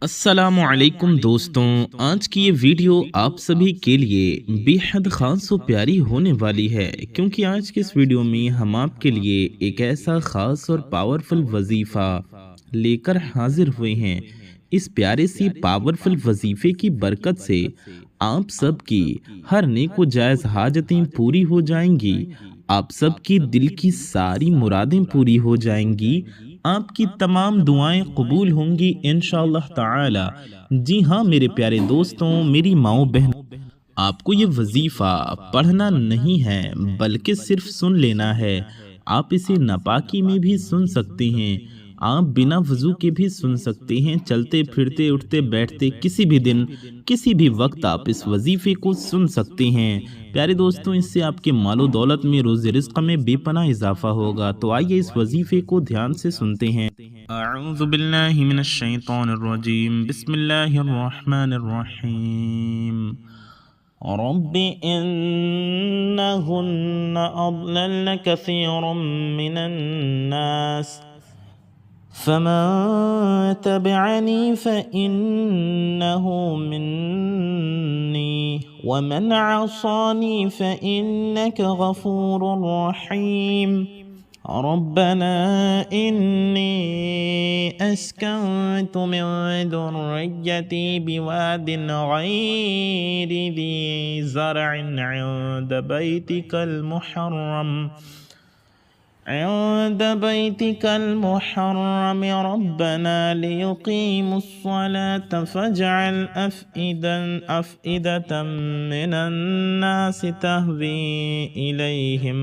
अस्सलामुअलैकुम दोस्तों। आज की ये वीडियो आप सभी के लिए बेहद ख़ास और प्यारी होने वाली है, क्योंकि आज के इस वीडियो में हम आपके लिए एक ऐसा ख़ास और पावरफुल वजीफ़ा लेकर हाजिर हुए हैं। इस प्यारे सी पावरफुल वजीफ़े की बरकत से आप सबकी हर नेक व जायज़ हाजतें पूरी हो जाएंगी। आप सबकी दिल की सारी मुरादें पूरी हो जाएंगी। आपकी तमाम दुआएं कबूल होंगी इंशाअल्लाह ताला। जी हाँ मेरे प्यारे दोस्तों, मेरी माओ बहन, आपको ये वजीफा पढ़ना नहीं है बल्कि सिर्फ सुन लेना है। आप इसे नापाकी में भी सुन सकते हैं, आप बिना वजू के भी सुन सकते हैं, चलते फिरते उठते बैठते किसी भी दिन किसी भी वक्त आप इस वजीफे को सुन सकते हैं। प्यारे दोस्तों, इससे आपके मालो दौलत में रोज़ रिज़्क़ में बेपनाह इजाफा होगा। तो आइए इस वजीफे को ध्यान से सुनते हैं। अऊज़ु बिल्लाहि मिनश शैतानिर रजीम, बिस्मिल्लाहिर रहमानिर रहीम। रब्बि इन्नहुन्ना अضلल्न कसीरम मिनन नास फमन तबिअनी फइन्नहु मिन्नी वमन असानी फइन्नक गफूरुर रहीम। रब्बना इन्नी अस्कंतु मिन दुर्रिय्यती बिवादिन गैरि दी ज़रअन عند بيتك المحرم ربنا ليقيموا الصلاة فاجعل أفئدة من الناس تهوي إليهم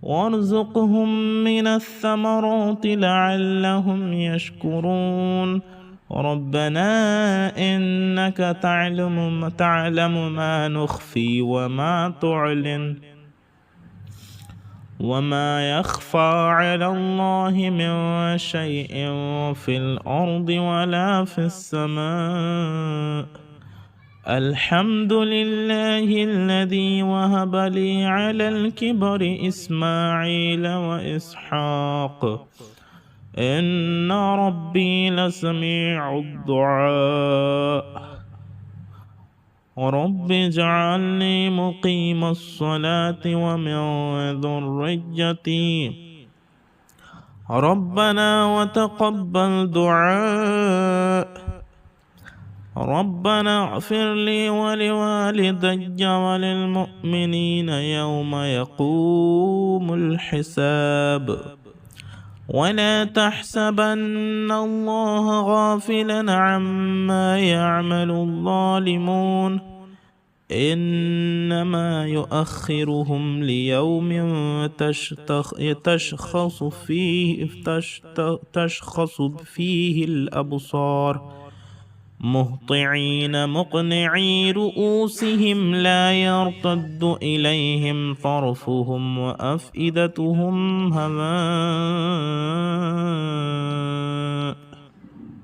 وارزقهم من الثمرات لعلهم يشكرون. ربنا إنك تعلم ما نخفي وما تعلن وما يخفى على الله من شيء في الأرض ولا في السماء. الحمد لله الذي وهب لي على الكبر إسماعيل وإسحاق إن ربي لسميع الدعاء. رب اجعلني مقيم الصلاة ومن ذريتي ربنا وتقبل دعاء. ربنا اغفر لي ولوالدي وللمؤمنين يوم يقوم الحساب. ولا تحسبن الله غافلا عما يعمل الظالمون إنما يؤخرهم ليوم تشخص فيه الأبصار مهطعين مقنعي رؤوسهم لا يرتد إليهم طرفهم وأفئدتهم هواء.